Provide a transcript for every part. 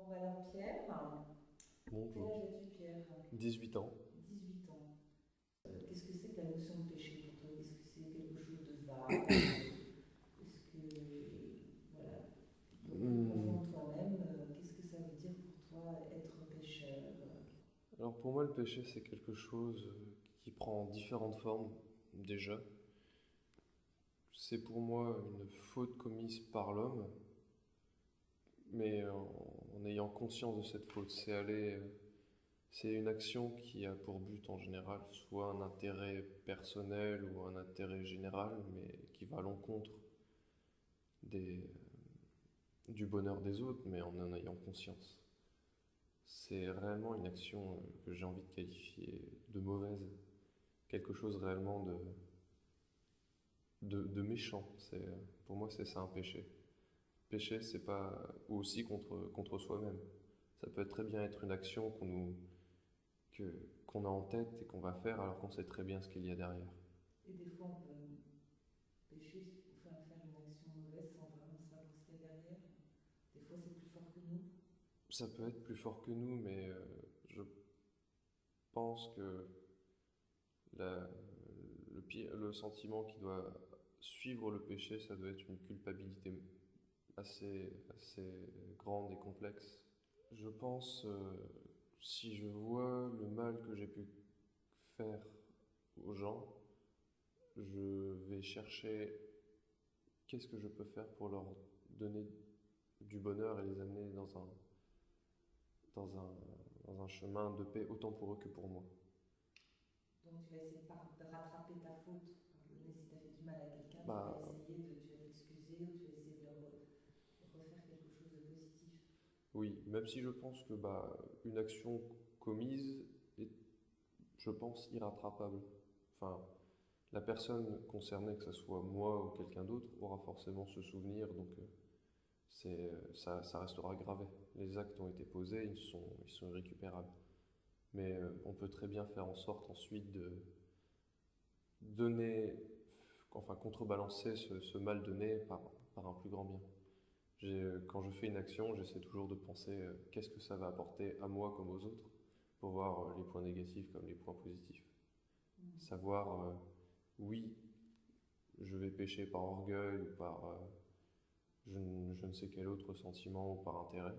Bon, bah alors Pierre, quel Bonjour. âge as-tu Pierre? 18 ans. 18 ans. Qu'est-ce que c'est que la notion de péché pour toi? Est-ce que c'est quelque chose de vague? Est-ce que, voilà, au Hmm. profond de toi-même, qu'est-ce que ça veut dire pour toi être pécheur? Alors pour moi, le péché, c'est quelque chose qui prend différentes formes déjà. C'est pour moi une faute commise par l'homme, mais en ayant conscience de cette faute. C'est une action qui a pour but en général soit un intérêt personnel ou un intérêt général, mais qui va à l'encontre des, du bonheur des autres, mais en ayant conscience. C'est réellement une action que j'ai envie de qualifier de mauvaise, quelque chose réellement de méchant. Pour moi, c'est ça un péché. Péché, c'est pas ou aussi contre soi-même. Ça peut très bien être une action que, qu'on a en tête et qu'on va faire alors qu'on sait très bien ce qu'il y a derrière. Et des fois, on peut pécher, enfin faire une action mauvaise sans vraiment savoir ce qu'il y a derrière. Des fois, c'est plus fort que nous. Ça peut être plus fort que nous, mais je pense que la- le sentiment qui doit suivre le péché, ça doit être une culpabilité assez grande et complexe. Je pense, si je vois le mal que j'ai pu faire aux gens, je vais chercher qu'est-ce que je peux faire pour leur donner du bonheur et les amener dans un, dans un chemin de paix autant pour eux que pour moi. Donc tu vas essayer de rattraper ta faute. Pardonnez, si tu as fait du mal à quelqu'un, Bah tu vas t'excuser ou tu vas essayer de refaire quelque chose de positif. oui, même si je pense que une action commise est, je pense, irrattrapable. Enfin, la personne concernée, que ce soit moi ou quelqu'un d'autre, aura forcément ce souvenir, donc ça restera gravé. Les actes ont été posés, ils sont irrécupérables. Mais on peut très bien faire en sorte ensuite de donner, enfin contrebalancer ce mal donné par un plus grand bien. Quand je fais une action, j'essaie toujours de penser qu'est-ce que ça va apporter à moi comme aux autres, pour voir les points négatifs comme les points positifs. Mm. Savoir, oui, je vais pécher par orgueil ou par je ne sais quel autre sentiment ou par intérêt.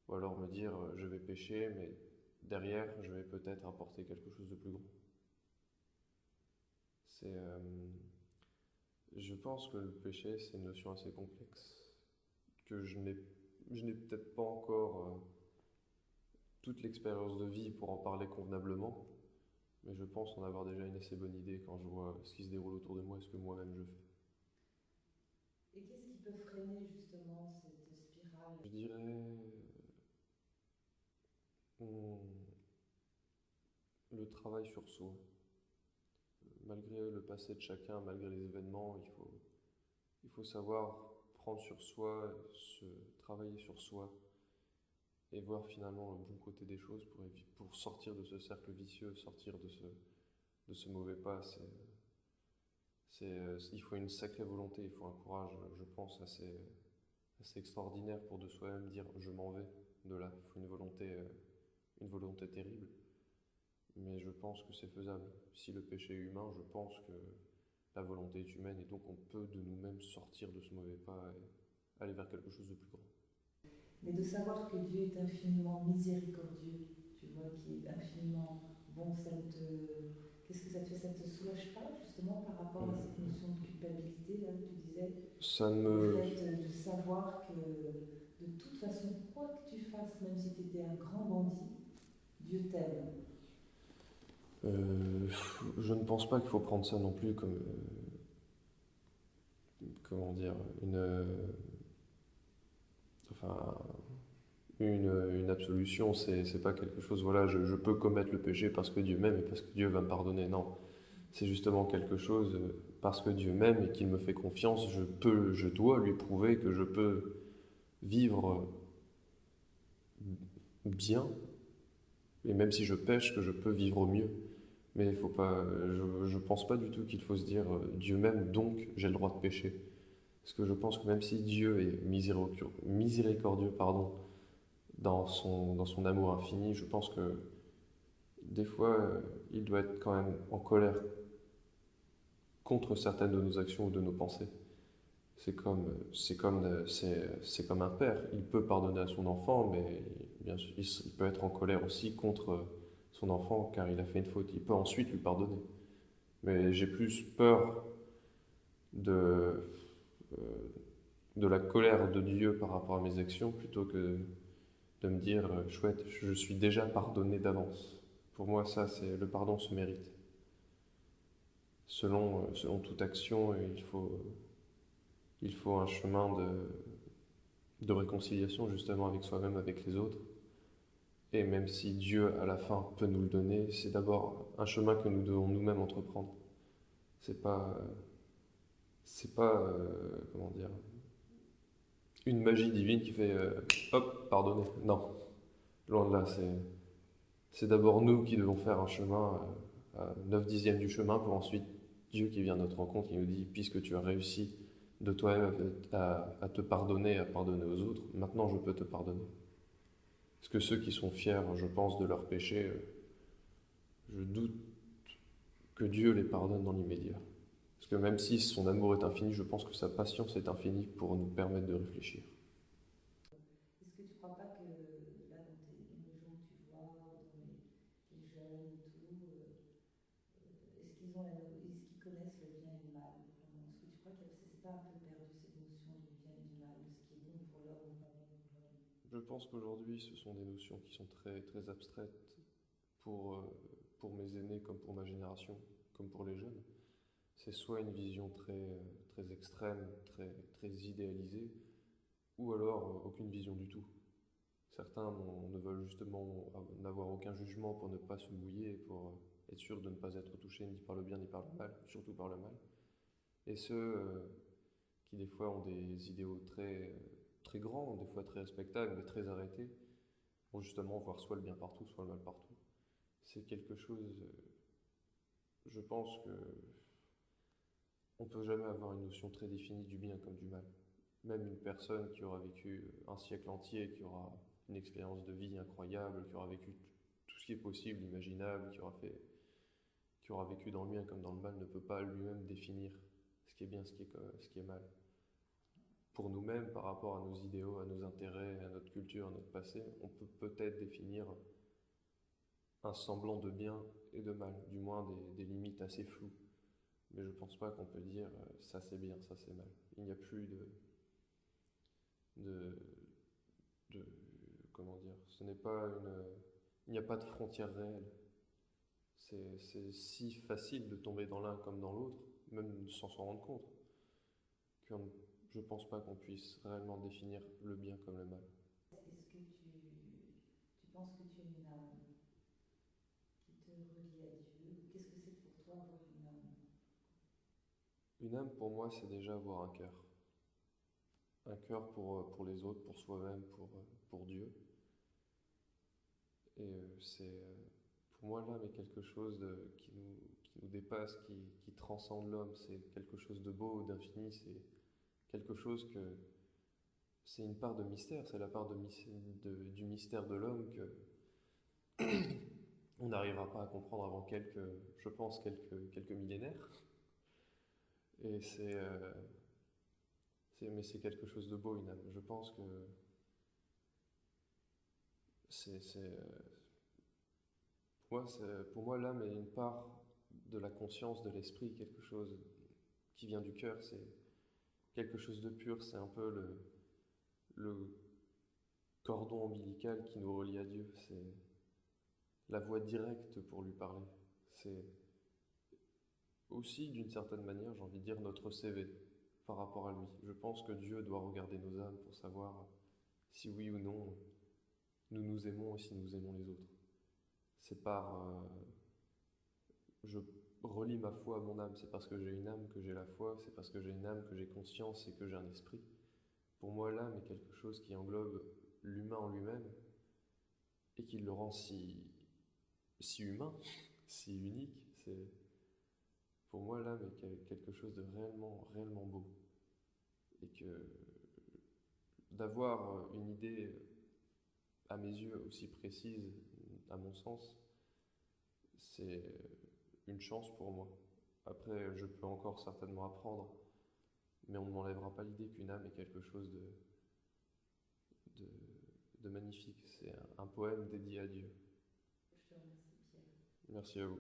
Ou alors me dire je vais pécher, mais derrière je vais peut-être apporter quelque chose de plus grand. C'est, je pense que le péché c'est une notion assez complexe que je n'ai peut-être pas encore toute l'expérience de vie pour en parler convenablement, mais je pense en avoir déjà une assez bonne idée quand je vois ce qui se déroule autour de moi et ce que moi-même je fais. Et qu'est-ce qui peut freiner justement cette spirale? Je dirais le travail sur soi. Malgré le passé de chacun, malgré les événements, il faut savoir prendre sur soi, se travailler sur soi et voir finalement le bon côté des choses pour sortir de ce cercle vicieux, sortir de ce mauvais pas. Il faut une sacrée volonté, il faut un courage, je pense, assez extraordinaire pour de soi-même dire je m'en vais de là. Il faut une volonté terrible, mais je pense que c'est faisable. Si le péché est humain, je pense que la volonté est humaine et donc on peut de nous-mêmes sortir de ce mauvais pas et aller vers quelque chose de plus grand. Mais de savoir que Dieu est infiniment miséricordieux, tu vois, qui est infiniment bon, qu'est-ce que ça te fait? Ça te soulage pas justement par rapport à cette notion de culpabilité là que tu disais? Ça ne Le me... fait de savoir que de toute façon, quoi que tu fasses, même si tu étais un grand bandit, Dieu t'aime. euh, je ne pense pas qu'il faut prendre ça non plus comme, comment dire, enfin, une absolution. C'est pas quelque chose, voilà, je peux commettre le péché parce que Dieu m'aime et parce que Dieu va me pardonner. Non, c'est justement quelque chose parce que Dieu m'aime et qu'il me fait confiance, je dois lui prouver que je peux vivre bien et même si je pêche, que je peux vivre mieux. Mais il faut pas, je pense pas du tout qu'il faut se dire Dieu m'aime donc j'ai le droit de pécher. Parce que je pense que même si Dieu est miséricordieux, pardon, dans son amour infini. Je pense que des fois, il doit être quand même en colère contre certaines de nos actions ou de nos pensées. C'est comme un père. Il peut pardonner à son enfant, mais bien sûr, il peut être en colère aussi contre son enfant car il a fait une faute. Il peut ensuite lui pardonner. Mais j'ai plus peur de, euh, de la colère de Dieu par rapport à mes actions plutôt que de me dire, chouette, je suis déjà pardonné d'avance. Pour moi, ça, c'est le pardon se mérite. Selon toute action, il faut un chemin de réconciliation justement avec soi-même, avec les autres. Et même si Dieu, à la fin, peut nous le donner, c'est d'abord un chemin que nous devons nous-mêmes entreprendre. C'est pas, comment dire, une magie divine qui fait hop, pardonner. Non, loin de là. C'est d'abord nous qui devons faire un chemin à 9 dixièmes du chemin pour ensuite Dieu qui vient à notre rencontre, qui nous dit, puisque tu as réussi de toi-même à te pardonner, à pardonner aux autres, maintenant je peux te pardonner. Parce que ceux qui sont fiers, je pense, de leurs péchés, je doute que Dieu les pardonne dans l'immédiat. Parce que même si son amour est infini, je pense que sa patience est infinie pour nous permettre de réfléchir. Est-ce que tu ne crois pas que là, dans les gens que tu vois, ou dans les jeunes et tout, est-ce qu'ils connaissent le bien et le mal vraiment? Est-ce que tu crois que c'est pas un peu perdu cette notion du bien et du mal, de ce qui est bon pour l'homme ou pas bon pour l'homme? Je pense qu'aujourd'hui, ce sont des notions qui sont très, très abstraites pour, euh, pour mes aînés comme pour ma génération, comme pour les jeunes. C'est soit une vision très, très extrême, très, très idéalisée, ou alors aucune vision du tout. Certains ne veulent justement n'avoir aucun jugement pour ne pas se mouiller, pour être sûr de ne pas être touché ni par le bien ni par le mal, surtout par le mal. Et ceux qui des fois ont des idéaux très, très grands, des fois très respectables, mais très arrêtés, vont justement voir soit le bien partout, soit le mal partout. C'est quelque chose, je pense que on peut jamais avoir une notion très définie du bien comme du mal. Même une personne qui aura vécu un siècle entier, qui aura une expérience de vie incroyable, qui aura vécu tout ce qui est possible, imaginable, qui aura vécu dans le bien comme dans le mal, ne peut pas lui-même définir ce qui est bien, ce qui est mal. Pour nous-mêmes, par rapport à nos idéaux, à nos intérêts, à notre culture, à notre passé, on peut peut-être définir un semblant de bien et de mal, du moins des limites assez floues. Mais je pense pas qu'on peut dire ça c'est bien, ça c'est mal. Il n'y a plus de, de comment dire, ce n'est pas une, il n'y a pas de frontière réelle. C'est si facile de tomber dans l'un comme dans l'autre, même sans s'en rendre compte, que je pense pas qu'on puisse réellement définir le bien comme le mal. Est-ce que tu penses que tu as une âme qui te relie à Dieu? Qu'est-ce que c'est pour toi avoir une âme? Une âme pour moi c'est déjà avoir un cœur. Un cœur pour les autres, pour soi-même, pour Dieu. Et pour moi l'âme est quelque chose qui nous dépasse, qui transcende l'homme. C'est quelque chose de beau, d'infini. C'est quelque chose que c'est une part de mystère. C'est la part du mystère de l'homme que on n'arrivera pas à comprendre avant je pense, quelques millénaires. Et mais c'est quelque chose de beau, une âme. Je pense que c'est, pour moi, l'âme est une part de la conscience, de l'esprit, quelque chose qui vient du cœur. C'est quelque chose de pur. C'est un peu le cordon ombilical qui nous relie à Dieu. C'est la voie directe pour lui parler. C'est aussi, d'une certaine manière, j'ai envie de dire, notre CV par rapport à lui. Je pense que Dieu doit regarder nos âmes pour savoir si oui ou non nous nous aimons et si nous aimons les autres. C'est par... je relie ma foi à mon âme, c'est parce que j'ai une âme que j'ai la foi, c'est parce que j'ai une âme que j'ai conscience et que j'ai un esprit. Pour moi, l'âme est quelque chose qui englobe l'humain en lui-même et qui le rend si humain, si unique. Pour moi, l'âme est quelque chose de réellement, réellement beau. Et que d'avoir une idée à mes yeux, aussi précise, à mon sens, c'est une chance pour moi. Après, je peux encore certainement apprendre, mais on ne m'enlèvera pas l'idée qu'une âme est quelque chose de, de magnifique. C'est un poème dédié à Dieu. Je te remercie, Pierre. Merci à vous.